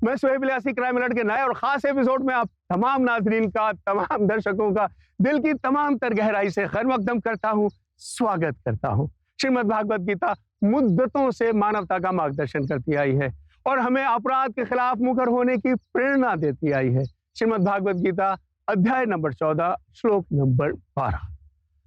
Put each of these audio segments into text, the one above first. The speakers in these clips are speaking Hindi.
मैं सुहेब इलियासी क्राइम अलर्ट के नए और खास एपिसोड में आप तमाम नाजरीन का, तमाम दर्शकों का दिल की तमाम तर गहराई से खैर मकदम करता हूँ, स्वागत करता हूँ। श्रीमद् भागवत गीता मुद्दतों से मानवता का मार्गदर्शन करती आई है और हमें अपराध के खिलाफ मुखर होने की प्रेरणा देती आई है। श्रीमद् भागवत गीता अध्याय नंबर 14 श्लोक नंबर 12।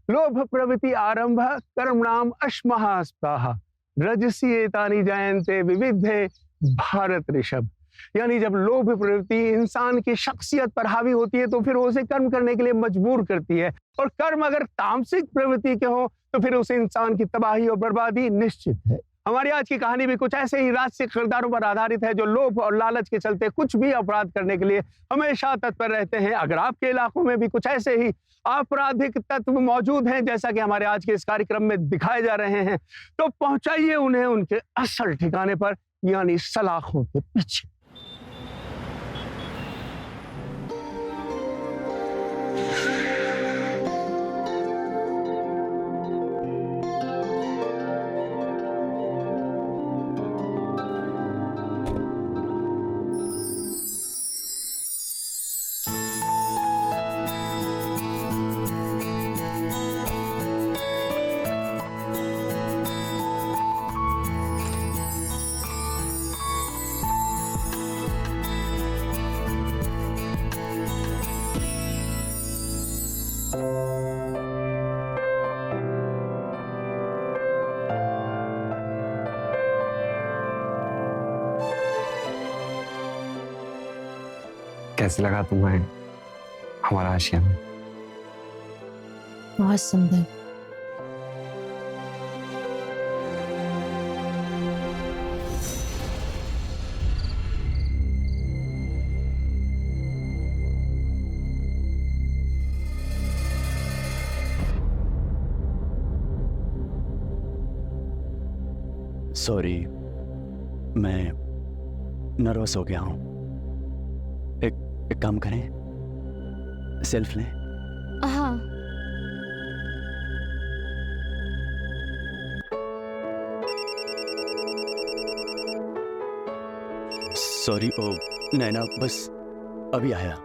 लोभ प्रवृत्ति आरंभ कर्मणाम अश्महा स्पृहा रजसी एतानि जायन्ते विविधे भारत ऋषभ। यानी जब लोभ प्रवृत्ति इंसान की शख्सियत पर हावी होती है तो फिर उसे कर्म करने के लिए मजबूर करती है, और कर्म अगर तामसिक प्रवृत्ति के हो तो फिर उस इंसान की तबाही और बर्बादी निश्चित है। हमारी आज की कहानी भी कुछ ऐसे ही राजसिक किरदारों पर आधारित है जो लोभ और लालच के चलते कुछ भी अपराध करने के लिए हमेशा तत्पर रहते हैं। अगर आपके इलाकों में भी कुछ ऐसे ही आपराधिक तत्व मौजूद हैं जैसा कि हमारे आज के इस कार्यक्रम में दिखाए जा रहे हैं, तो पहुंचाइए उन्हें उनके असल ठिकाने पर, यानी सलाखों के पीछे। कैसे लगा तुम्हें हमारा आशियाना? बहुत सुंदर। सॉरी, मैं नर्वस हो गया हूँ। एक काम करें, सेल्फ लें। हाँ। सॉरी, ओ नैना बस अभी आया।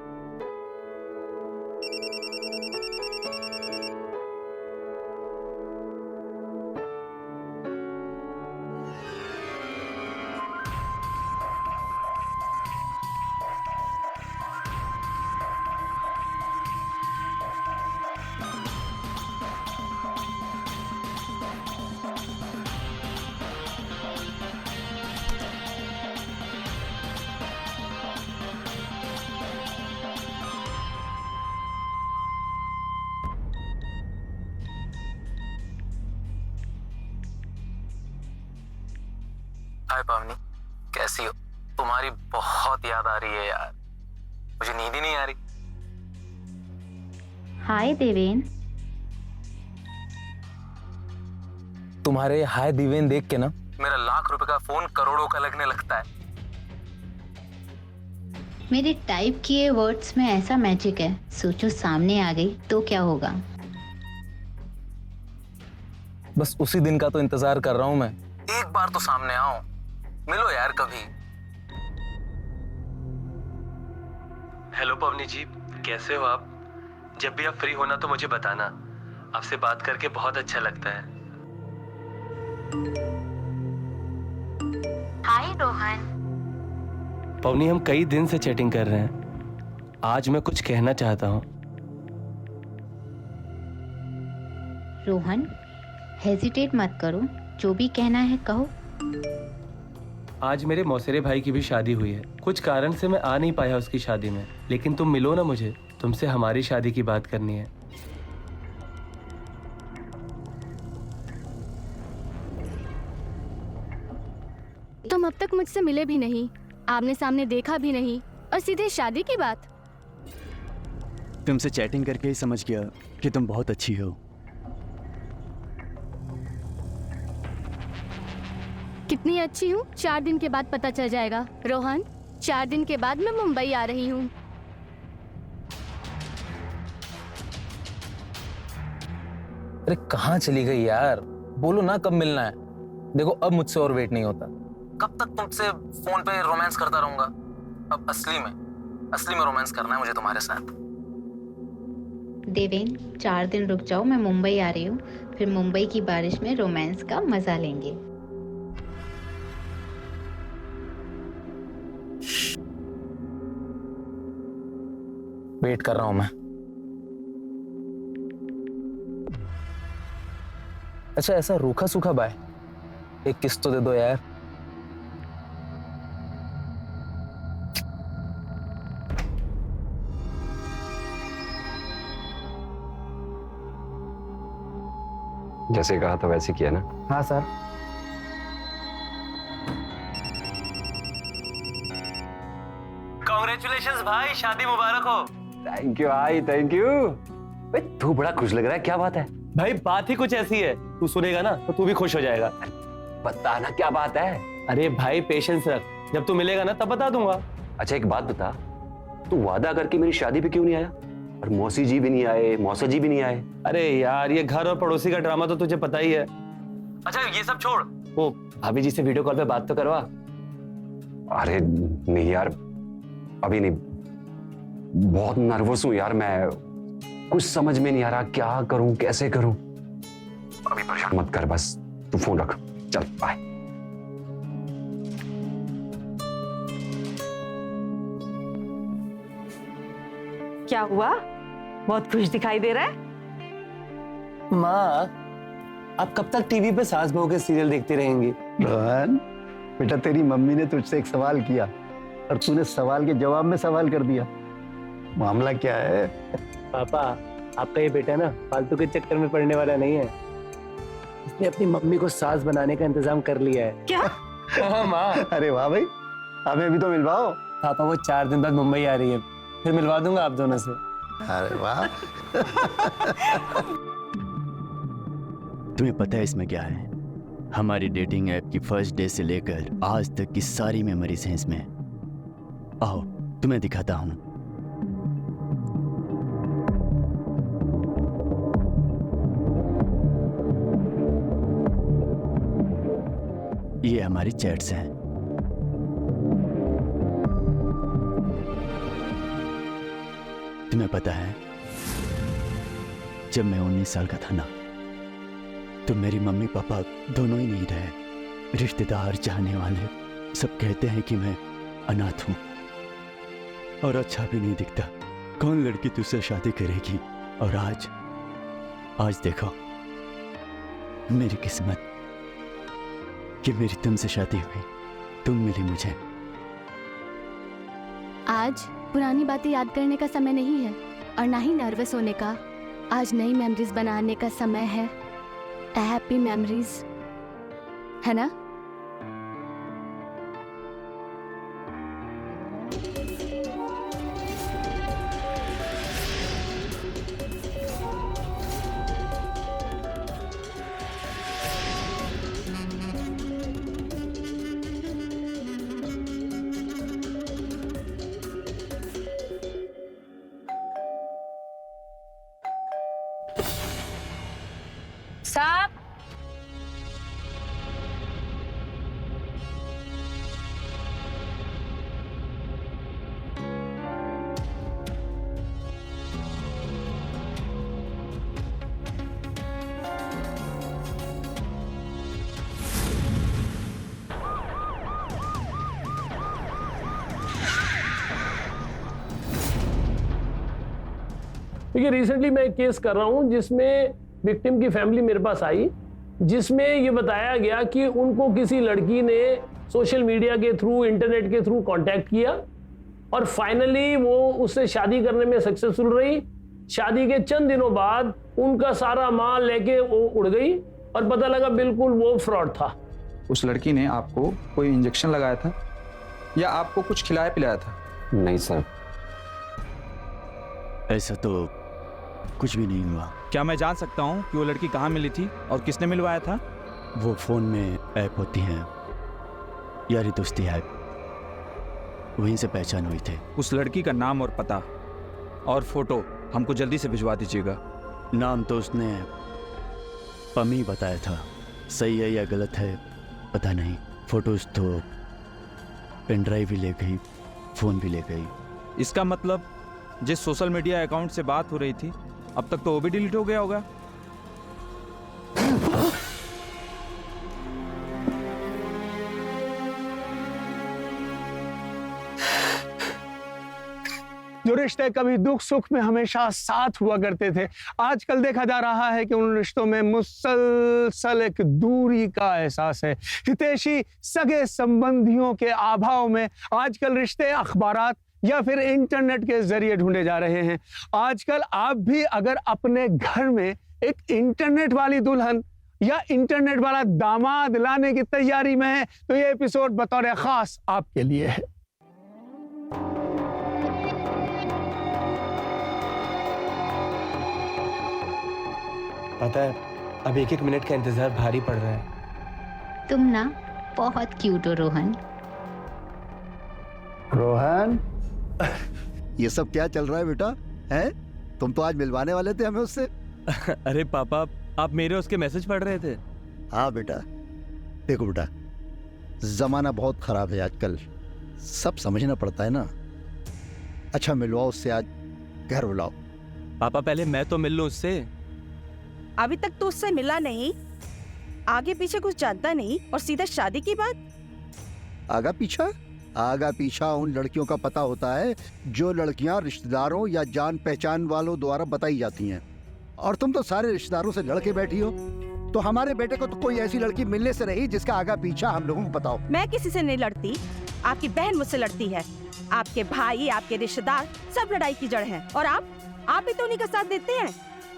हाय पावनी, कैसी हो? तुम्हारी बहुत याद आ रही है यार, मुझे नींद ही नहीं आ रही। हाय देवेन। तुम्हारे हाय देवेन देख के ना मेरा लाख रुपए का फोन करोड़ों का लगने लगता है। मेरे टाइप किए वर्ड्स में ऐसा मैजिक है, सोचो सामने आ गई तो क्या होगा। बस उसी दिन का तो इंतजार कर रहा हूं मैं। एक बार तो सामने आओ, मिलो यार कभी। हेलो पवनी जी, कैसे हो आप? जब भी आप फ्री होना तो मुझे बताना, आपसे बात करके बहुत अच्छा लगता है। हाय रोहन। पवनी, हम कई दिन से चैटिंग कर रहे हैं, आज मैं कुछ कहना चाहता हूँ। रोहन, हेजिटेट मत करो, जो भी कहना है कहो। आज मेरे मौसेरे भाई की भी शादी हुई है। कुछ कारण से मैं आ नहीं पाया उसकी शादी में, लेकिन तुम मिलो ना मुझे, तुमसे हमारी शादी की बात करनी है। तुम अब तक मुझसे मिले भी नहीं, आमने सामने देखा भी नहीं, और सीधे शादी की बात। तुमसे चैटिंग करके ही समझ गया कि तुम बहुत अच्छी हो। कितनी अच्छी हूँ 4 दिन के बाद पता चल जाएगा। रोहन, 4 दिन के बाद मैं मुंबई आ रही हूँ। अरे कहाँ चली गई यार? बोलो ना कब मिलना है। देखो अब मुझसे और वेट नहीं होता। कब तक तुमसे फोन पे रोमांस करता रहूंगा? अब असली में रोमांस करना है मुझे तुम्हारे साथ। देवेन 4 दिन रुक जाओ, मैं मुंबई आ रही हूँ, फिर मुंबई की बारिश में रोमांस का मजा लेंगे। वेट कर रहा हूं मैं। अच्छा ऐसा रूखा सूखा बाय, एक किस्त तो दे दो यार। जैसे कहा था वैसे किया ना? हाँ सर। कांग्रेचुलेशंस भाई, शादी मुबारक हो। थैंक यू भाई, थैंक यू। भाई तू बड़ा खुश लग रहा है, क्या बात है? भाई बात ही कुछ ऐसी है, तू सुनेगा ना तो तू भी खुश हो जाएगा। बता ना क्या बात है। अरे भाई पेशेंस रख, जब तू मिलेगा ना तब बता दूंगा। अच्छा एक बात बता, तू वादा करके मेरी शादी पे क्यों नहीं आया? और मौसी जी भी नहीं आए, मौसा जी भी नहीं आए। अरे यार ये घर और पड़ोसी का ड्रामा तो तुझे पता ही है। अच्छा ये सब छोड़, वो भाभी जी से वीडियो कॉल पे बात तो करवा। अरे नहीं यार, अभी नहीं, बहुत नर्वस हूं यार मैं, कुछ समझ में नहीं आ रहा क्या करूं कैसे करूं। अभी परेशान मत कर, बस तू फोन रख, चल बाय। क्या हुआ, बहुत खुश दिखाई दे रहा है? माँ आप कब तक टीवी पे सास बहू के सीरियल देखती रहेंगी? रोहन बेटा, तेरी मम्मी ने तुझसे एक सवाल किया और तूने सवाल के जवाब में सवाल कर दिया। मामला क्या है? पापा आपका ये बेटा ना फालतू के चक्कर में पड़ने वाला नहीं है, इसने अपनी मम्मी को सास बनाने का इंतजाम कर लिया है। क्या? हाँ माँ। अरे वाह भाई, हमें भी तो मिलवाओ। पापा वो 4 दिन बाद मुंबई आ रही है, फिर मिलवा दूंगा आप दोनों से। अरे वाह। तुम्हें पता है इसमें क्या है? हमारी डेटिंग ऐप की फर्स्ट डे से लेकर आज तक की सारी मेमोरीज हैं इसमें। आओ तुम्हें दिखाता हूं। ये हमारी चैट्स हैं। तुम्हें पता है जब मैं 19 साल का था ना, तो मेरी मम्मी पापा दोनों ही नहीं रहे। रिश्तेदार चाहने वाले सब कहते हैं कि मैं अनाथ हूं और अच्छा भी नहीं दिखता। कौन लड़की तुझसे शादी करेगी? और आज देखो मेरी किस्मत कि मेरी तुमसे शादी हुई, तुम मिली मुझे। आज पुरानी बातें याद करने का समय नहीं है और ना ही नर्वस होने का। आज नई मेमोरीज बनाने का समय है। हैप्पी मेमोरीज, है ना? साहब, देखिए रिसेंटली मैं एक केस कर रहा हूं जिसमें विक्टिम की फैमिली मेरे पास आई, जिसमें ये बताया गया कि उनको किसी लड़की ने सोशल मीडिया के थ्रू, इंटरनेट के थ्रू कांटेक्ट किया और फाइनली वो उससे शादी करने में सक्सेसफुल रही। शादी के चंद दिनों बाद उनका सारा माल लेके वो उड़ गई और पता लगा बिल्कुल वो फ्रॉड था। उस लड़की ने आपको कोई इंजेक्शन लगाया था या आपको कुछ खिलाया पिलाया था? नहीं सर, ऐसा तो कुछ भी नहीं हुआ। क्या मैं जान सकता हूँ कि वो लड़की कहाँ मिली थी और किसने मिलवाया था? वो फोन में ऐप होती हैं, यारी दोस्ती ऐप, वहीं से पहचान हुई थी। उस लड़की का नाम और पता और फोटो हमको जल्दी से भिजवा दीजिएगा। नाम तो उसने पमी बताया था, सही है या गलत है पता नहीं। फोटोज तो पेन ड्राइव ही ले गई, फ़ोन भी ले गई। इसका मतलब जिस सोशल मीडिया अकाउंट से बात हो रही थी अब तक तो वो भी डिलीट हो गया होगा। जो रिश्ते कभी दुख सुख में हमेशा साथ हुआ करते थे, आजकल देखा जा रहा है कि उन रिश्तों में मुसलसल एक दूरी का एहसास है। हितैषी सगे संबंधियों के अभाव में आजकल रिश्ते अखबारात या फिर इंटरनेट के जरिए ढूंढे जा रहे हैं। आजकल आप भी अगर अपने घर में एक इंटरनेट वाली दुल्हन या इंटरनेट वाला दामाद लाने की तैयारी में है तो ये एपिसोड बतौर खास आपके लिए है। पता है, अब एक एक मिनट का इंतजार भारी पड़ रहा है। तुम ना बहुत क्यूट हो रोहन। रोहन, ये सब क्या चल रहा है बेटा? हैं? तुम तो आज मिलवाने वाले थे हमें उससे। अरे पापा, आप मेरे उसके मैसेज पढ़ रहे थे। हाँ बेटा, देखो बेटा, जमाना बहुत खराब है आजकल, सब समझना पड़ता है ना। अच्छा मिलवाओ उससे, आज घर बुलाओ। पापा पहले मैं तो मिल लूं उससे। अभी तक तो उससे मिला नहीं, आगे पीछे कुछ जानता नहीं और सीधा शादी की बात। आगा पीछा उन लड़कियों का पता होता है जो लड़कियां रिश्तेदारों या जान पहचान वालों द्वारा बताई जाती हैं, और तुम तो सारे रिश्तेदारों से लड़के बैठी हो। तो हमारे बेटे को तो कोई ऐसी लड़की मिलने से रही जिसका आगा पीछा हम लोगों को बताओ। मैं किसी से नहीं लड़ती, आपकी बहन मुझसे लड़ती है। आपके भाई, आपके रिश्तेदार सब लड़ाई की जड़ है, और आप भी तो उन्हीं का साथ देते हैं।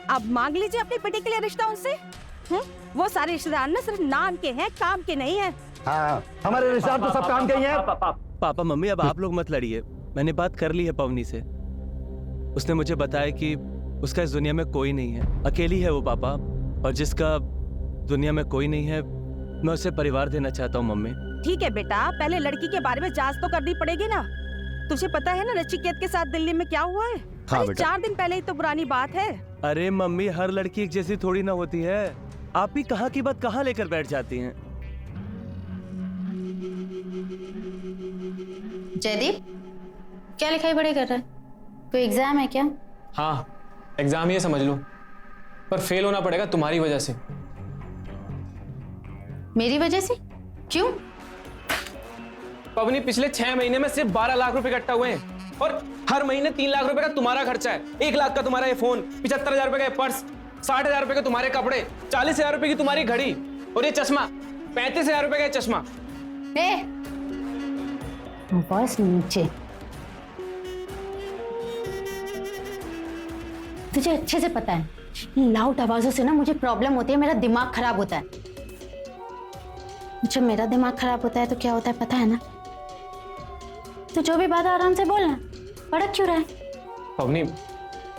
अब मांग लीजिए अपने बेटे के लिए रिश्ता उनसे। वो सारे रिश्तेदार ना सिर्फ नाम के हैं, काम के नहीं हैं। हाँ, हमारे रिश्तेदार तो सब काम के ही हैं। पापा मम्मी अब आप लोग मत लड़िए, मैंने बात कर ली है पवनी से। उसने मुझे बताया कि उसका इस दुनिया में कोई नहीं है, अकेली है वो पापा, और जिसका दुनिया में कोई नहीं है मैं उसे परिवार देना चाहता हूँ मम्मी। ठीक है बेटा, पहले लड़की के बारे में जांच तो करनी पड़ेगी ना। तुझे पता है ना नचिकेत के साथ दिल्ली में क्या हुआ है? हाँ अरे बेटा। 4 दिन पहले ही तो पुरानी बात है। अरे मम्मी, हर लड़की एक जैसी थोड़ी ना होती है। आप भी कहाँ की बात कहाँ लेकर बैठ जाती हैं। जयदीप, क्या लिखाई पढ़ाई कर रहा है? कोई एग्जाम है क्या? हाँ, एग्जाम ये समझ लो, पर फेल होना पड़ेगा तुम्हारी वजह से। मेरी वजह से? क्यों? पवनी, पिछले 6 महीने में सिर्फ 12 लाख रुपए इकट्ठा हुए हैं, और हर महीने 3 लाख रुपए का तुम्हारा खर्चा है। 1 लाख का तुम्हारा ये फोन, 75,000 रुपए का पर्स, 60,000 रुपए के तुम्हारे कपड़े, 40,000 रुपए की तुम्हारी घड़ी, और ये चश्मा 35,000 रुपए का ये चश्मा। बस नीचे। तुझे अच्छे से पता है लाउड आवाजों से ना मुझे प्रॉब्लम होती है, मेरा दिमाग खराब होता है। जब मेरा दिमाग खराब होता है तो क्या होता है पता है ना? तो जो भी बात आराम से बोलना, भड़क क्यों रहा है? पवनी,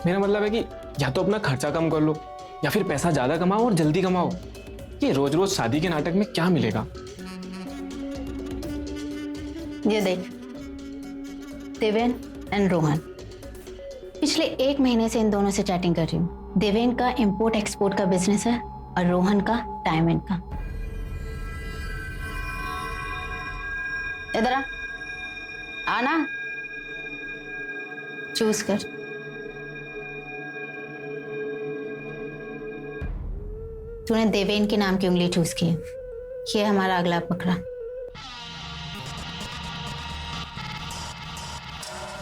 मेरा मतलब है कि या तो अपना खर्चा कम कर लो या फिर पैसा ज्यादा कमाओ और जल्दी कमाओ। ये रोज रोज शादी के नाटक में क्या मिलेगा? ये देख, देवेन एंड रोहन, पिछले 1 महीने से इन दोनों से चैटिंग कर रही हूँ। देवेन का इंपोर्ट एक्सपोर्ट का बिजनेस है और रोहन का डायमंड का। इधर आना, चूज कर। तूने देवेन के नाम की उंगली चूज की है। ये हमारा अगला बकरा।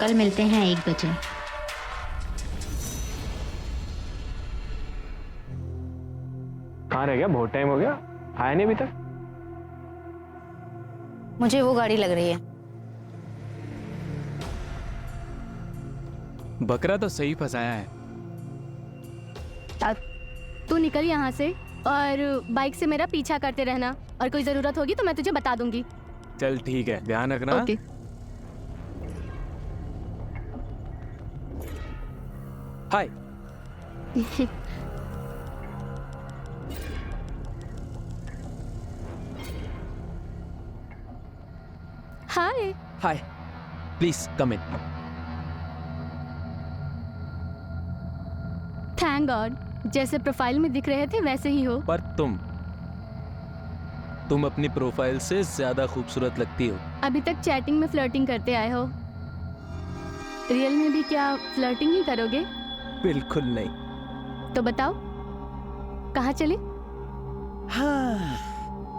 कल मिलते हैं 1 बजे। कहाँ रह गया? बहुत टाइम हो गया, आया नहीं अभी तक। मुझे वो गाड़ी लग रही है। बकरा तो सही फंसाया है। तू निकल यहाँ से और बाइक से मेरा पीछा करते रहना, और कोई जरूरत होगी तो मैं तुझे बता दूंगी। चल ठीक है, ध्यान रखना। Okay. Hi. Hi. Hi, please come in. Thank God, जैसे प्रोफाइल में दिख रहे थे वैसे ही हो। पर तुम अपनी प्रोफाइल से ज्यादा खूबसूरत लगती हो। अभी तक चैटिंग में फ्लर्टिंग करते आए हो। रियल में भी क्या फ्लर्टिंग ही करोगे? बिल्कुल नहीं। तो बताओ कहाँ चले? हाँ,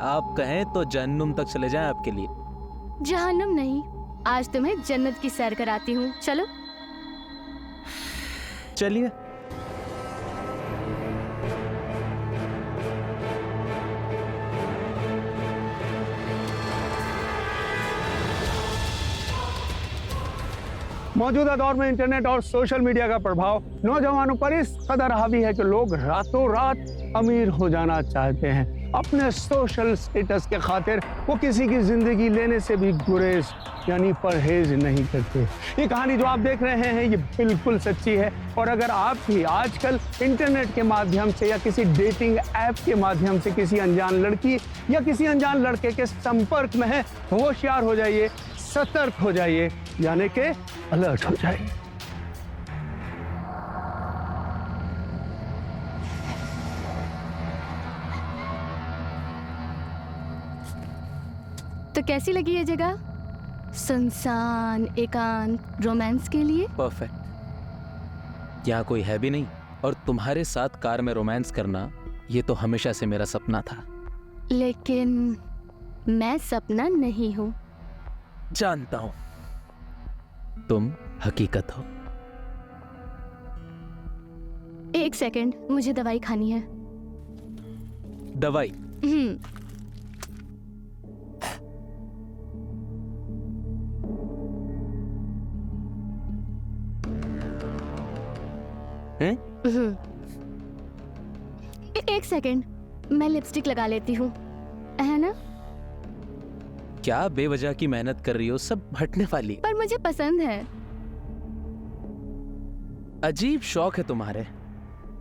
आप कहें तो जहन्नुम तक चले जाएं आपके लिए। जहन्नुम नहीं, आज तुम्हें जन्नत की सैर कराती हूँ, चलो। चलिए। मौजूदा दौर में इंटरनेट और सोशल मीडिया का प्रभाव नौजवानों पर इस कदर हावी है कि लोग रातों रात अमीर हो जाना चाहते हैं। अपने सोशल स्टेटस के खातिर वो किसी की जिंदगी लेने से भी गुरेज यानी परहेज नहीं करते। ये कहानी जो आप देख रहे हैं ये बिल्कुल सच्ची है। और अगर आप भी आजकल इंटरनेट के माध्यम से या किसी डेटिंग ऐप के माध्यम से किसी अनजान लड़की या किसी अनजान लड़के के संपर्क में हैं, तो होशियार हो जाइए, सतर्क हो जाइए, यानी कि अलर्ट हो जाइए। तो कैसी लगी ये जगह? सुनसान, एकांत, रोमांस के लिए परफेक्ट। यहाँ कोई है भी नहीं और तुम्हारे साथ कार में रोमांस करना ये तो हमेशा से मेरा सपना था। लेकिन मैं सपना नहीं हूँ। जानता हूं, तुम हकीकत हो। एक सेकंड, मुझे दवाई खानी है। दवाई? एक सेकंड, मैं लिपस्टिक लगा लेती हूँ, है ना? क्या बेवजह की मेहनत कर रही हो, सब हटने वाली। पर मुझे पसंद है। अजीब शौक है तुम्हारे।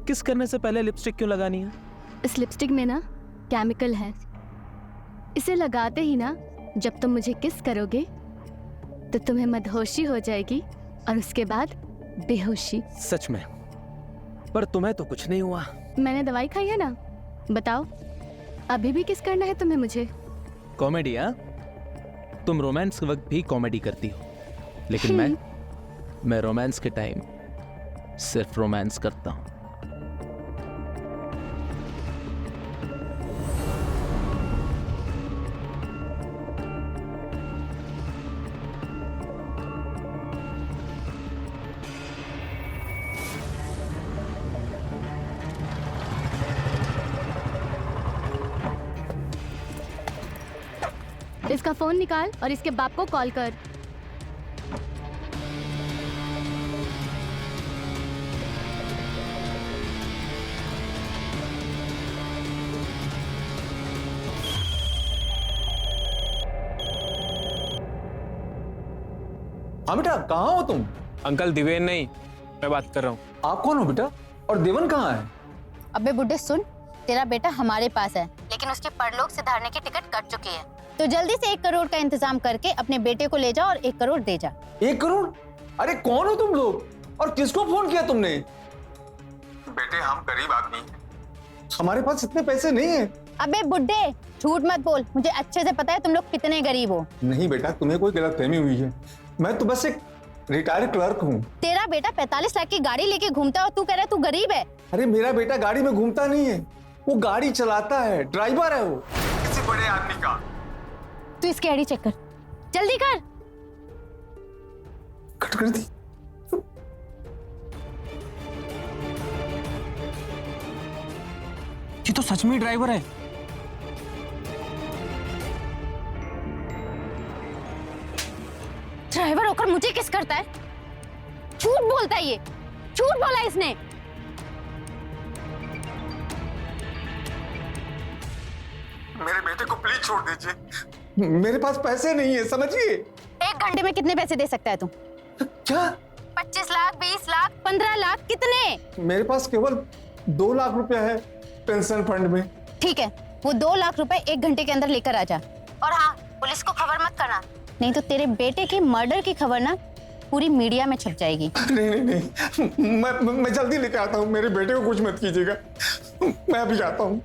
किस करने से पहले लिपस्टिक क्यों लगानी है? इस लिपस्टिक में ना केमिकल है। इसे लगाते ही ना जब तुम मुझे किस करोगे तो तुम्हें मदहोशी हो जाएगी और उसके बाद बेहोशी। सच में? पर तुम्हें तो कुछ नहीं हुआ। मैंने दवाई खाई है ना। बताओ, अभी भी किस करना है तुम्हें मुझे? कॉमेडी? हाँ, तुम रोमांस के वक्त भी कॉमेडी करती हो, लेकिन मैं रोमांस के टाइम सिर्फ रोमांस करता हूं। इसका फोन निकाल और इसके बाप को कॉल कर। हाँ बेटा, कहाँ हो तुम? अंकल दिवेन नहीं, मैं बात कर रहा हूँ। आप कौन हो बेटा? और देवन कहाँ है? अबे बुड्ढे सुन, तेरा बेटा हमारे पास है, लेकिन उसकी परलोक सिधारने की टिकट कट चुकी है। तो जल्दी से 1 करोड़ का इंतजाम करके अपने बेटे को ले जा और 1 करोड़ दे जा। 1 करोड़? अरे कौन हो तुम लोग और किसको फोन किया तुमने? बेटे हम गरीब आदमी हैं, हमारे पास इतने पैसे नहीं है। अबे बुड्ढे झूठ मत बोल, मुझे अच्छे से पता है तुम लोग कितने गरीब हो। नहीं बेटा, तुम्हें कोई गलतफहमी हुई है। मैं तो बस एक रिटायर्ड क्लर्क हूँ। तेरा बेटा 45 लाख की गाड़ी लेके घूमता है और तू कह रहा है तू गरीब है। अरे मेरा बेटा गाड़ी में घूमता नहीं है, वो गाड़ी चलाता है, ड्राइवर है वो। किसी बड़े आदमी का। तू इसकी आईडी चेक कर, जल्दी कर। कट कर दी। ये तो सच में ड्राइवर है। ड्राइवर होकर मुझे किस करता है? झूठ बोलता है ये, झूठ बोला इसने। मेरे बेटे को प्लीज छोड़ दीजिए। मेरे पास पैसे नहीं है, समझिए। 1 घंटे में कितने पैसे दे सकता है तू? क्या? 25 लाख, 20 लाख, 15 लाख, कितने? मेरे पास केवल 2 लाख रुपया है पेंशन फंड में। ठीक है, वो 2 लाख रुपए 1 घंटे के अंदर लेकर आ जा। और हाँ, पुलिस को खबर मत करना, नहीं तो तेरे बेटे के मर्डर की खबर ना पूरी मीडिया में छप जाएगी। नहीं नहीं नहीं, मैं जल्दी लेके आता हूँ। मेरे बेटे को कुछ मत कीजिएगा, मैं अभी आता हूँ।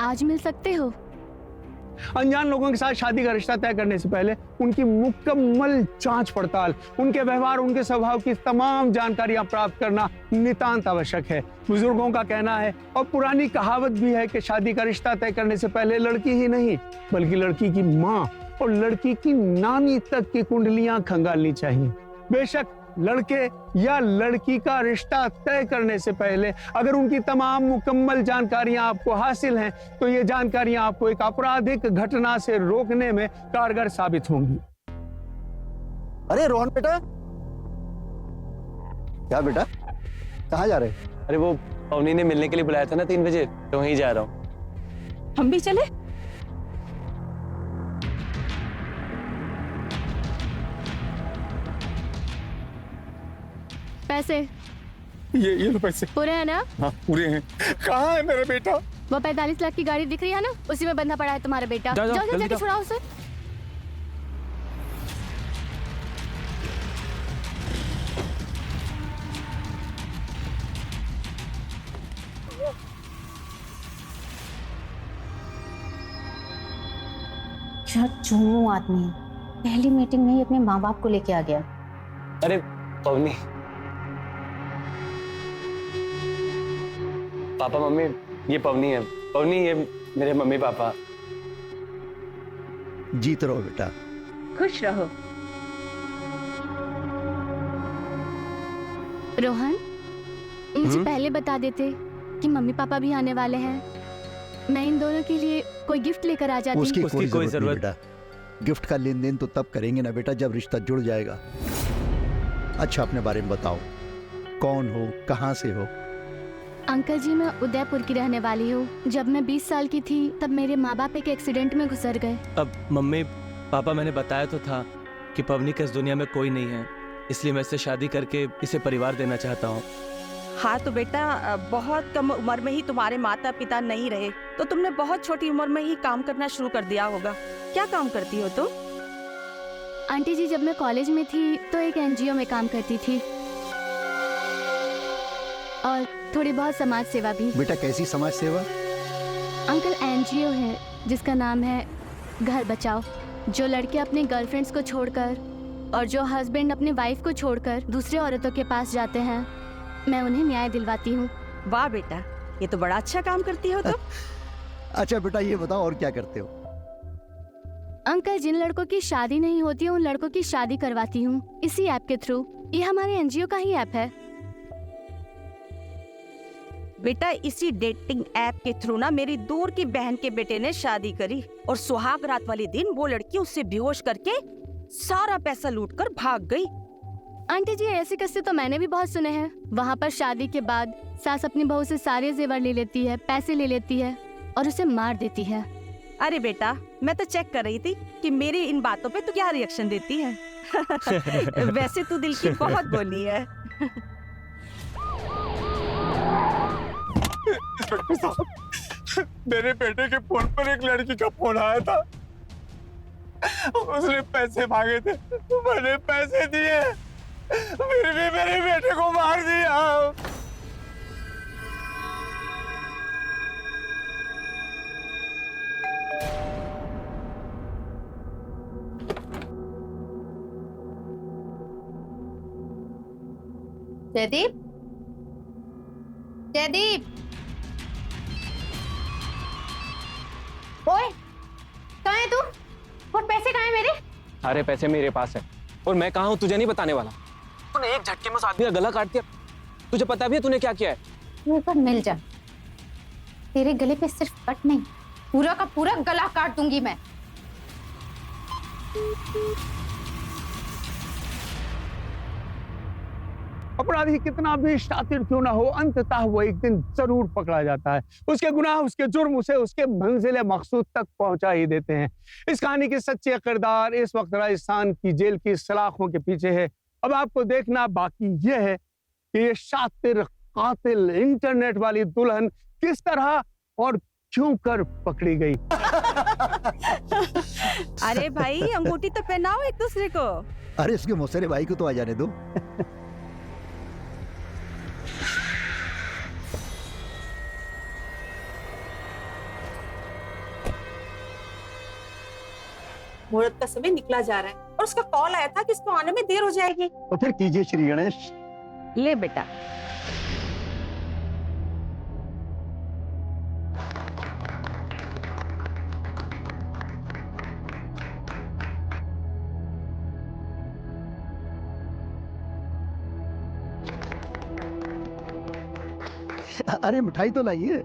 आज मिल सकते हो? अनजान लोगों के साथ शादी का रिश्ता तय करने से पहले उनकी मुकम्मल जांच पड़ताल, उनके व्यवहार, उनके स्वभाव की तमाम जानकारियां प्राप्त करना नितांत आवश्यक है। बुजुर्गों का कहना है और पुरानी कहावत भी है कि शादी का रिश्ता तय करने से पहले लड़की ही नहीं बल्कि लड़की की माँ और लड़की की नानी तक की कुंडलियां खंगालनी चाहिए। बेशक लड़के या लड़की का रिश्ता तय करने से पहले अगर उनकी तमाम मुकम्मल जानकारियां आपको हासिल हैं तो ये जानकारियां आपको एक आपराधिक घटना से रोकने में कारगर साबित होंगी। अरे रोहन बेटा, क्या बेटा, कहाँ जा रहे? अरे वो पवनी ने मिलने के लिए बुलाया था ना 3 बजे, तो वहीं जा रहा हूँ। हम भी चले? पैसे ये लो पैसे। पूरे हैं ना? हाँ पूरे हैं। कहाँ है मेरा बेटा? वो 45 लाख की गाड़ी दिख रही है ना, उसी में बंधा पड़ा है तुम्हारा बेटा। जाओ, जाओ जल्दी जाके जाओ। छुड़ाओ उसे। क्या चूमू आदमी है, पहली मीटिंग में ही अपने माँ बाप को लेके आ गया। अरे पवनी, पापा मम्मी, ये पवनी है। पवनी, ये मेरे मम्मी पापा। जीत रहो बेटा। खुश रहो। रोहन, मुझे पहले बता देते कि मम्मी पापा भी आने वाले हैं, मैं इन दोनों के लिए कोई गिफ्ट लेकर आ जाती। उसकी कोई जरूरत नहीं बेटा। गिफ्ट का लेन देन तो तब करेंगे ना बेटा जब रिश्ता जुड़ जाएगा। अच्छा अपने बारे में बताओ, कौन हो, कहाँ से हो? अंकल जी, मैं उदयपुर की रहने वाली हूँ। जब मैं 20 साल की थी तब मेरे माँ बाप एक एक्सीडेंट में गुजर गए। अब मम्मी पापा, मैंने बताया तो था कि पवनी का इस दुनिया में कोई नहीं है, इसलिए मैं इससे शादी करके इसे परिवार देना चाहता हूँ। हाँ तो बेटा, बहुत कम उम्र में ही तुम्हारे माता पिता नहीं रहे तो तुमने बहुत छोटी उम्र में ही काम करना शुरू कर दिया होगा। क्या काम करती हो तुम? आंटी जी, जब मैं कॉलेज में थी तो एक एनजीओ में काम करती थी और थोड़ी बहुत समाज सेवा भी। बेटा कैसी समाज सेवा? अंकल, एनजीओ है जिसका नाम है घर बचाओ। जो लड़के अपने गर्लफ्रेंड्स को छोड़कर और जो हस्बैंड अपने वाइफ को छोड़कर दूसरी औरतों के पास जाते हैं, मैं उन्हें न्याय दिलवाती हूँ। वाह बेटा, ये तो बड़ा अच्छा काम करती हो तुम। अच्छा बेटा ये बताओ और क्या करते हो? अंकल, जिन लड़कों की शादी नहीं होती है उन लड़कों की शादी करवाती हूँ इसी ऐप के थ्रू। ये हमारे एनजीओ का ही ऐप है। बेटा, इसी डेटिंग ऐप के थ्रू ना मेरी दूर की बहन के बेटे ने शादी करी और सुहाग रात वाले दिन वो लड़की उससे बेहोश करके सारा पैसा लूटकर भाग गई। आंटी जी, ऐसे किस्से तो मैंने भी बहुत सुने हैं। वहाँ पर शादी के बाद सास अपनी बहू से सारे जेवर ले लेती है, पैसे ले लेती है और उसे मार देती है। अरे बेटा, मैं तो चेक कर रही थी कि मेरी इन बातों पे तू क्या रिएक्शन देती है। वैसे तू दिल की बहुत बोली है। मेरे बेटे के फोन पर एक लड़की का फोन आया था, उसने पैसे मांगे थे, मैंने पैसे दिए, फिर भी मेरे बेटे को मार दिया। जयदीप, जयदीप, ओए, कहाँ है तू? और पैसे कहाँ हैं मेरे? अरे पैसे मेरे पास है और मैं कहाँ हूँ तुझे नहीं बताने वाला। तूने एक झटके में उस आदमी का गला काट दिया। तुझे पता भी है तूने क्या किया है? तू एक बार मिल जा, तेरे गले पे सिर्फ कट नहीं, पूरा का पूरा गला काट दूंगी मैं। अपराधी कितना भी शातिर क्यों ना हो, अंततः वो एक दिन जरूर पकड़ा जाता है। उसके गुनाह, उसके जुर्म उसे उसके मंजिल मकसूद तक पहुंचा ही देते हैं। इस कहानी के सच्चे किरदार इस वक्त राजस्थान की जेल की सलाखों के पीछे है। अब आपको देखना बाकी ये है कि ये शातिर कातिल इंटरनेट वाली दुल्हन किस तरह और क्यों कर पकड़ी गई। अरे भाई, अंगूठी तो पहनाओ एक दूसरे को। अरे उसके मौसेरे भाई को तो आ जाने दो। मुहूर्त का समय निकला जा रहा है और उसका कॉल आया था कि इसको आने में देर हो जाएगी। तो फिर कीजिए श्री गणेश। ले बेटा। अरे मिठाई तो लाइए।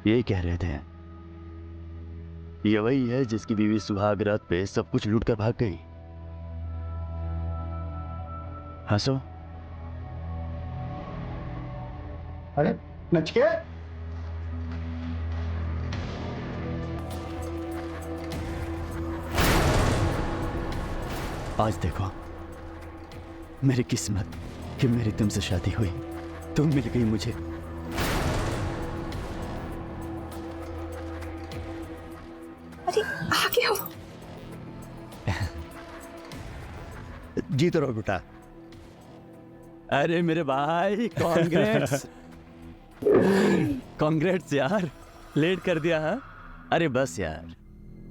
ये कह रहे थे, ये वही है जिसकी बीवी सुहाग रात पे सब कुछ लूट कर भाग गई। हंसो। अरे नचिकेत, आज देखो मेरी किस्मत कि मेरी तुमसे शादी हुई, तुम मिल गई मुझे। अरे आगे हो। जीत रहो बेटा। अरे मेरे भाई कांग्रेट्स। कांग्रेट्स यार, लेट कर दिया। हाँ अरे बस यार।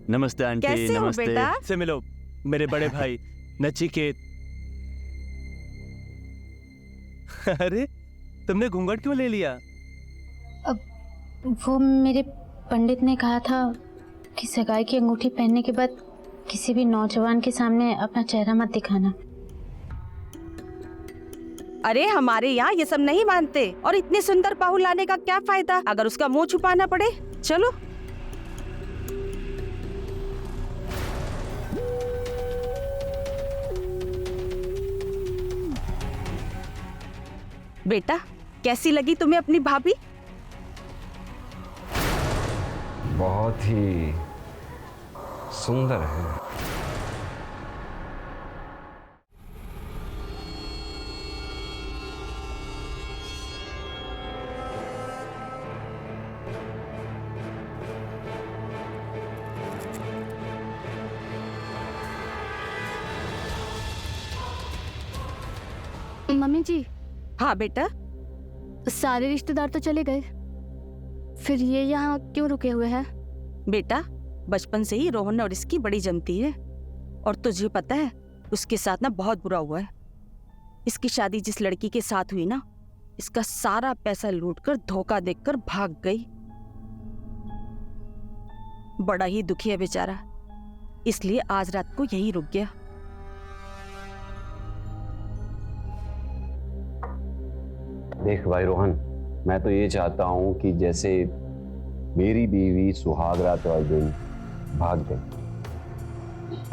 नमस्ते आंटी। कैसे हो नमस्ते। बेटा? से मिलो मेरे बड़े भाई नचिकेत। अरे तुमने घूंघट क्यों ले लिया? वो मेरे पंडित ने कहा था कि सगाई की अंगूठी पहनने के बाद किसी भी नौजवान के सामने अपना चेहरा मत दिखाना। अरे हमारे यहाँ ये सब नहीं मानते, और इतनी सुंदर बहू लाने का क्या फायदा अगर उसका मुंह छुपाना पड़े। चलो। बेटा कैसी लगी तुम्हें अपनी भाभी? बहुत ही सुंदर है। मम्मी जी। हाँ बेटा। सारे रिश्तेदार तो चले गए, फिर ये यहाँ क्यों रुके हुए हैं? बेटा बचपन से ही रोहन और इसकी बड़ी जमती है, और तुझे पता है उसके साथ ना बहुत बुरा हुआ है। इसकी शादी जिस लड़की के साथ हुई ना, इसका सारा पैसा लूटकर धोखा देकर भाग गई। बड़ा ही दुखी है बेचारा, इसलिए आज रात को यहीं रुक गया। देख भाई रोहन, मैं तो ये चाहता हूं कि जैसे मेरी बीवी सुहाग रात वाले दिन भाग गई,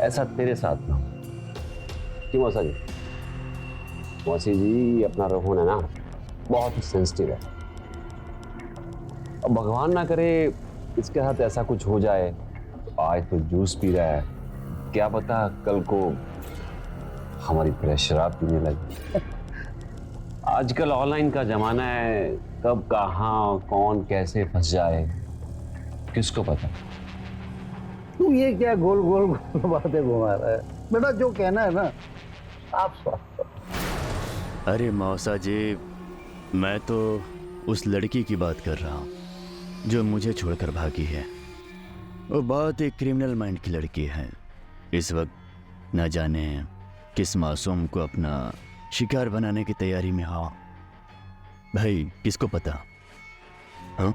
ऐसा तेरे साथ ना हो। क्यों मौसा जी? मौसी जी, अपना रोहन है ना बहुत सेंसिटिव है। अब भगवान ना करे इसके साथ ऐसा कुछ हो जाए। आज तो जूस पी रहा है, क्या पता कल को हमारी तरह शराब पीने लगे। आजकल ऑनलाइन का जमाना है, कब कहाँ कौन कैसे फंस जाए किसको पता। तू ये क्या गोल गोल बातें घुमा रहा है बेटा? जो कहना है ना आप स्वास्थ्य। अरे मौसा जी, मैं तो उस लड़की की बात कर रहा हूँ जो मुझे छोड़कर भागी है। वो बहुत ही क्रिमिनल माइंड की लड़की है। इस वक्त न जाने किस मासूम को अपना शिकार बनाने की तैयारी में हो। भाई किसको पता? हाँ?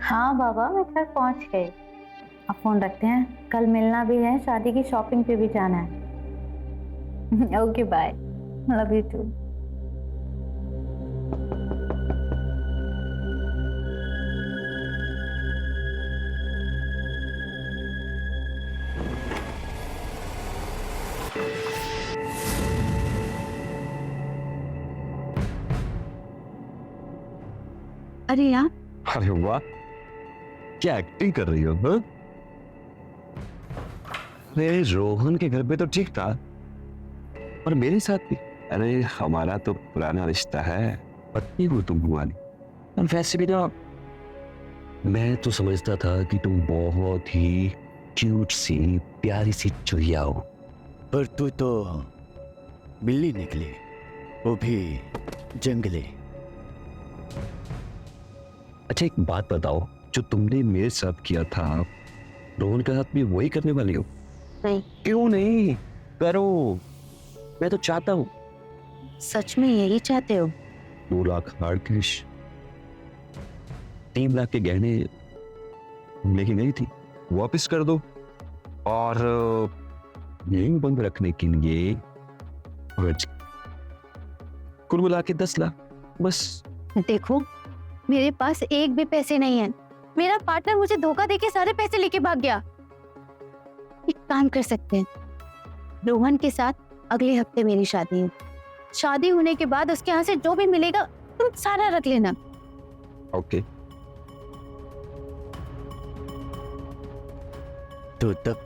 हाँ बाबा, मैं घर पहुंच गई। अब फोन रखते हैं, कल मिलना भी है, शादी की शॉपिंग पे भी जाना है। Okay bye, love you too. अरे यार, अरे वाह, क्या एक्टिंग कर रही हो? हाँ? अरे रोहन के घर पे तो ठीक था, और मेरे साथ भी। अरे हमारा तो पुराना रिश्ता है, पत्नी हो तुम हमारी। और वैसे भी ना मैं तो समझता था कि तुम बहुत ही क्यूट सी प्यारी सी चुहिया हो, पर तू तो बिल्ली निकली, वो भी जंगली। अच्छा एक बात बताओ, जो तुमने मेरे साथ किया था रोहन के साथ भी वही करने वाली हो? नहीं। क्यों नहीं? करो, मैं तो चाहता हूँ। सच में यही चाहते हो? 2 लाख हार्ड कैश, 3 लाख के गहने लेके गई थी, वापस कर दो, और यही बंद रखने के लिए कुल मिला के 10 लाख बस। देखो मेरे पास एक भी पैसे नहीं है। मेरा पार्टनर मुझे धोखा देके सारे पैसे लेके भाग गया। एक काम कर सकते हैं, रोहन के साथ अगले हफ्ते मेरी शादी है। शादी होने के बाद उसके यहाँ से जो भी मिलेगा तुम सारा रख लेना। ओके। तो तब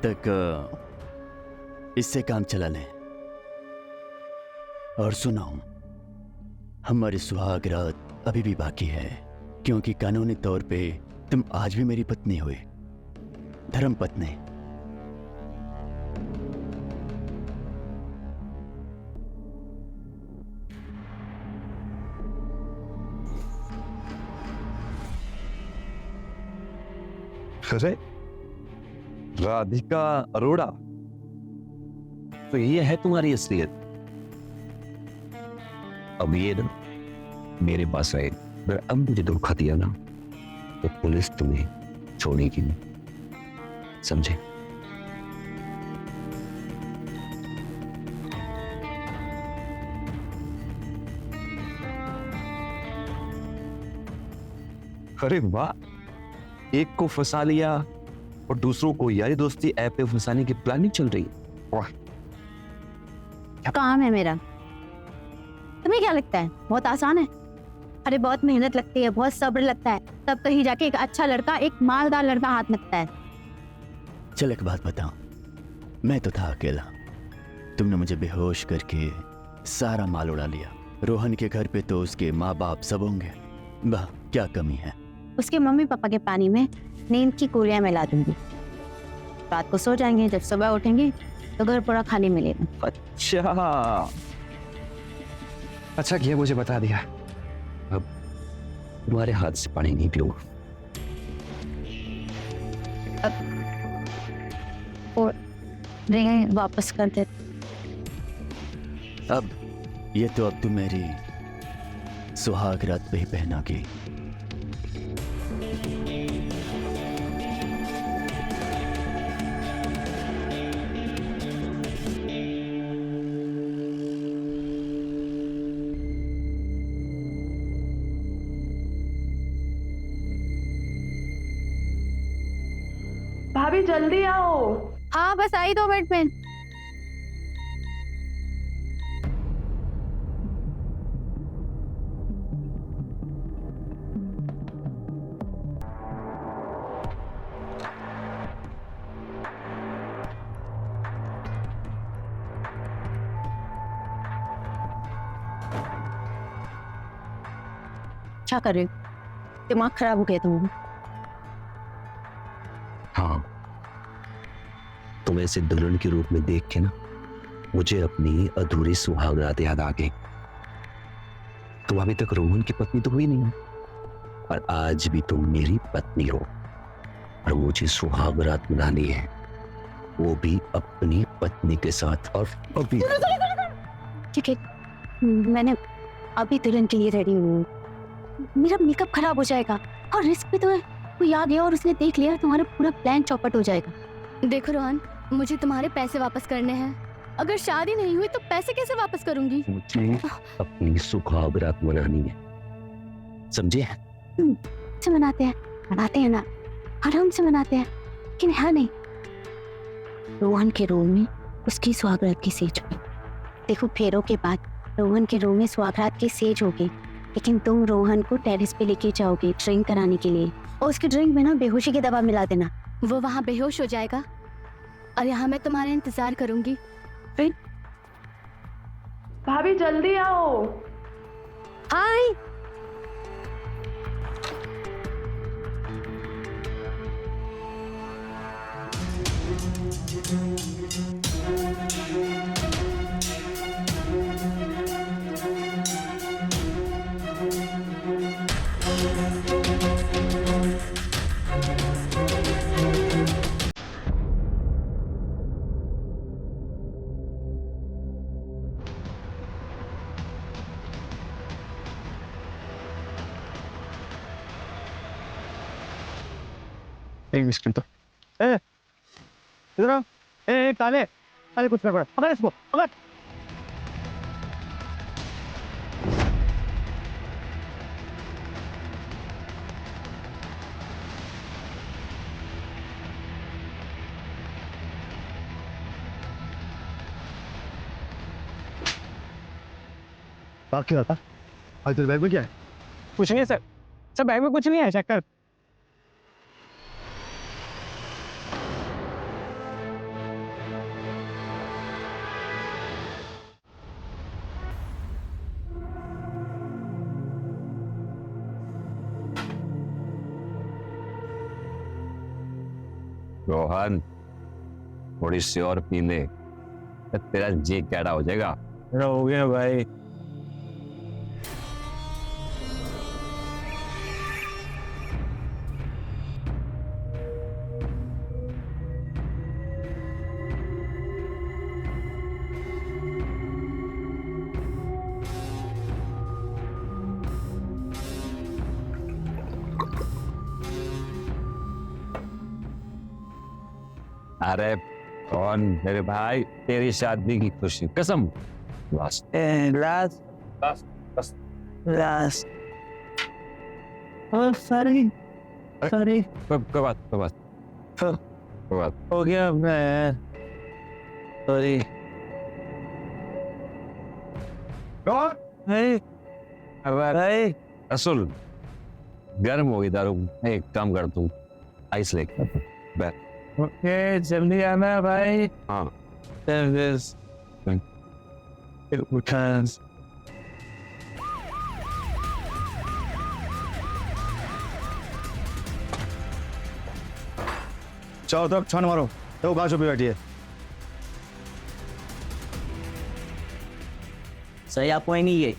तक इससे काम चला लें। और सुनो, हमारी सुहाग रात अभी भी बाकी है, क्योंकि कानूनी तौर पे तुम आज भी मेरी पत्नी हुई, धर्म पत्नी। अरे राधिका अरोड़ा, तो ये है तुम्हारी असलियत। अब ये ना मेरे पास आए, अगर अब मुझे धोखा दिया ना तो पुलिस तुम्हें छोड़ेगी नहीं, समझे? अरे वाह, एक को फंसा लिया और दूसरों को यारी दोस्ती ऐप पे फंसाने की प्लानिंग चल रही है। वाह, काम है मेरा। तुम्हें क्या लगता है बहुत आसान है? अरे बहुत मेहनत लगती है, बहुत सब्र लगता है, तब कहीं जाके एक अच्छा लड़का, एक मालदार लड़का हाथ लगता है। चल एक बात बताओ, मैं तो था अकेला, तुमने मुझे बेहोश करके सारा माल उड़ा लिया। रोहन के घर पे तो उसके माँ बाप सब होंगे, वाह क्या कमी है। उसके मम्मी पापा के पानी में नींद की गोलियां मिला दूंगी, रात को सो जाएंगे, जब सुबह उठेंगे तो घर पूरा खाली मिलेगा। अच्छा किया मुझे बता दिया, अब तुम्हारे हाथ से पानी नहीं पीऊंगा। और रिंग वापस कर दे। अब ये तो अब तुम मेरी सुहाग रात पे ही पहनोगी। भाभी जल्दी आओ। हाँ बस आई 2 मिनट में। क्या कर रहे हो? दिमाग खराब हो गया तुम? हाँ, तुम ऐसे दुल्हन के रूप में देख के ना मुझे अपनी अधूरी सुहागरात याद आ गई। तुम अभी तक रोहन की पत्नी तो हुई नहीं, और आज भी तुम मेरी पत्नी हो, और मुझे सुहागरात मनानी है, वो भी अपनी पत्नी के साथ। और अभी ठीक है, मैंने अभी दुल्हन के लिए रेडी हूँ। मेरा मेकअप खराब हो जाएगा और रिस्क भी तो है, कोई आ गया और उसने देख लिया तुम्हारा पूरा प्लान चौपट हो जाएगा। देखो रोहन, मुझे तुम्हारे पैसे वापस करने हैं। अगर शादी नहीं हुई तो पैसे कैसे वापस करूंगी? मुझे अपनी सुहागरात मनानी है, समझे? से मनाते हैं ना, आराम से मनाते हैं, लेकिन है नहीं। रोहन के रूम में उसकी सुहागरात की सेज पे। देखो फेरों के बाद रोहन के रूम में सुहागरात की सेज होगी, लेकिन तुम रोहन को टेरेस पे लेके जाओगे ड्रिंक कराने के लिए, और उसकी ड्रिंक में ना बेहोशी की दवा मिला देना। वो वहाँ बेहोश हो जाएगा और यहाँ मैं तुम्हारा इंतजार करूंगी। फिर भाभी जल्दी आओ। हाय। एक बिस्किट तो इधर आओ। काले काले कुछ कर पकड़ इसको पकड़। बाकी होता आज तेरे बैग में क्या है? कुछ नहीं है सर, सर बैग में कुछ नहीं है, चेक कर। रोहन, थोड़ी सी और पी ले, तेरा जी कैडा हो जाएगा। हो गया भाई। अरे कौन मेरे भाई, तेरी शादी की खुशी कसम। बस लास्ट बस बस लास्ट। सॉरी सॉरी, कोई बात हो गया अपना यार, सॉरी। भाई असल गर्म हो गई दारू। एक काम कर, तू आइस लेके बैठ। ओके, जल्दी आना भाई। हाँ चारों तरफ छान मारो, तो कहाँ छुपी बैठी है? सर यहाँ कोई नहीं है।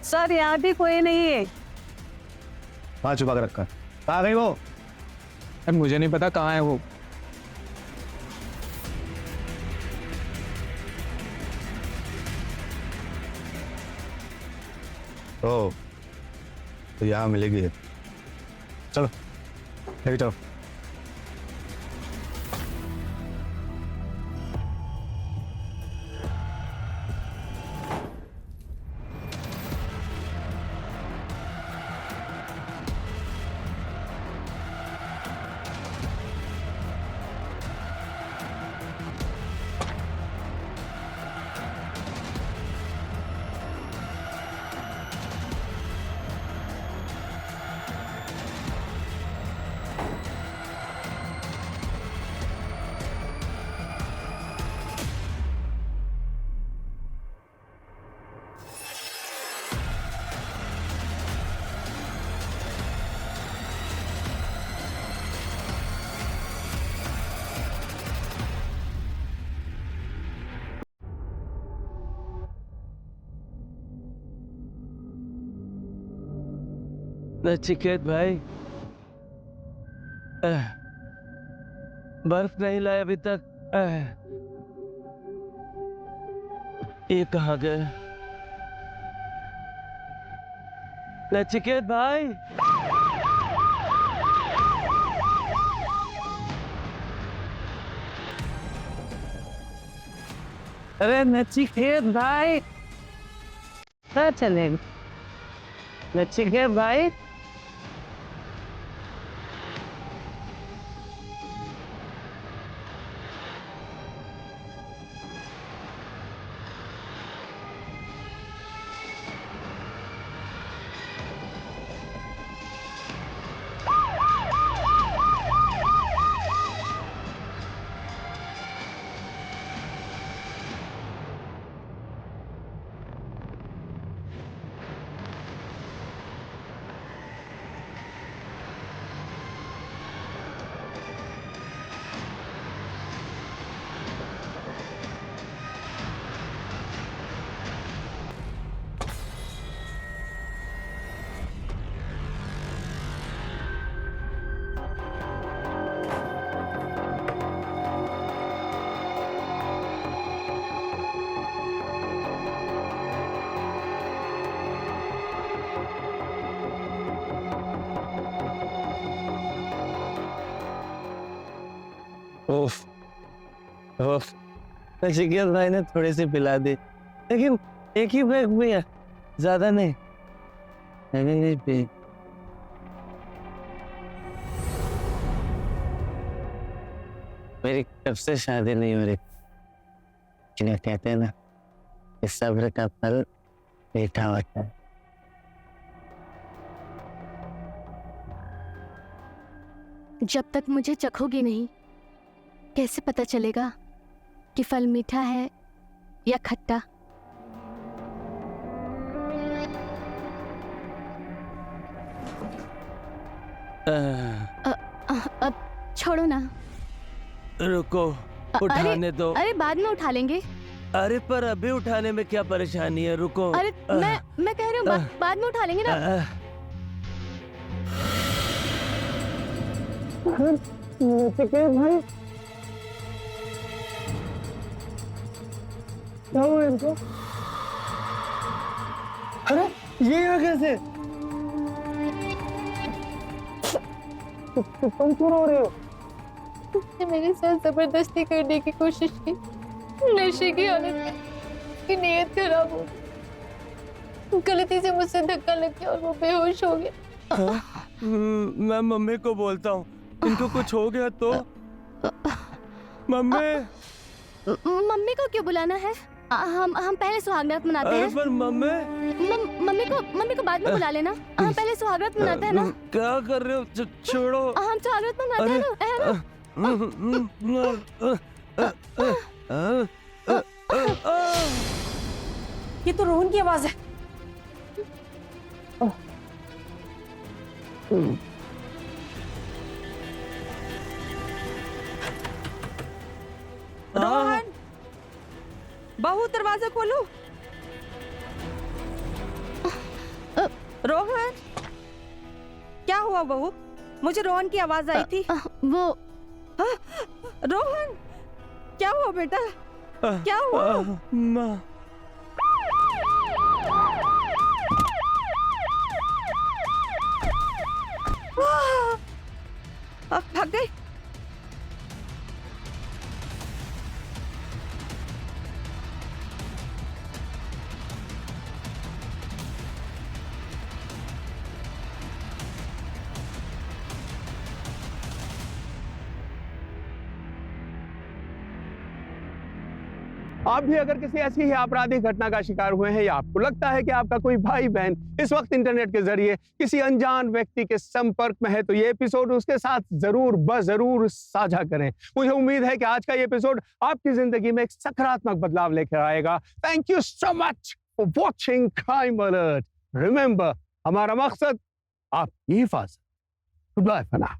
सर यहाँ भी कोई नहीं है। कहाँ छुपा के रखा है? कहाँ गई वो? मुझे नहीं पता कहाँ है वो। ओ, तो यहाँ मिलेगी। चलो लेके चलो। नचिकेत भाई, बर्फ नहीं लाए अभी तक। ये कहाँ गए? नचिकेत भाई, अरे नचिकेत भाई, क्या चलेगा? नचिकेत भाई, ओफ ओफ नचिकेत भाई ने थोड़ी सी पिला दी, लेकिन एक ही पैक पिया, ज्यादा नहीं। नहीं पी। मेरी कब से शादी नहीं हो रही, जिन्हें कहते हैं ना कि सब्र का फल मीठा होता है। जब तक मुझे चखोगे नहीं, कैसे पता चलेगा कि फल मीठा है या खट्टा? अब छोड़ो ना। रुको, उठाने दो। अरे बाद में उठा लेंगे। अरे पर अभी उठाने में क्या परेशानी है, रुको। अरे मैं कह रही हूँ बाद में उठा लेंगे ना। भाई क्या हुआ इनको? अरे ये यहाँ कैसे? तुम क्यों रो रहे हो? उसने मेरे साथ जबरदस्ती करने की कोशिश की, नशे की हालत में उसकी नीयत खराब हो गई, गलती से मुझसे धक्का लग गया और वो बेहोश हो गया। मैं मम्मी को बोलता हूँ, इनको कुछ हो गया तो। मम्मी मम्मी को क्यों बुलाना है? हम पहले सुहागरात मनाते हैं। पर मम्मी को बाद में बुला लेना। हम पहले सुहागरात मनाते हैं ना। क्या कर रहे हो? छोड़ो। हम सुहागरात मनाते हैं ना। ये तो रोहन की आवाज है। रोहन, बहू दरवाजा खोलो। रोहन, क्या हुआ बहू? मुझे रोहन की आवाज आई थी। वो रोहन, क्या हुआ बेटा? क्या हुआ? माँ भाग गई। आप भी अगर किसी ऐसी ही आपराधिक घटना का शिकार हुए हैं या आपको लगता है कि आपका कोई भाई बहन इस वक्त इंटरनेट के जरिए किसी अनजान व्यक्ति के संपर्क में है, तो ये एपिसोड उसके साथ जरूर साझा करें। मुझे उम्मीद है कि आज का ये एपिसोड आपकी जिंदगी में एक सकारात्मक बदलाव लेकर आएगा। Thank you so much for watching crime alert. Remember, हमारा मकसद आपकी हिफाजत। Goodbye for now.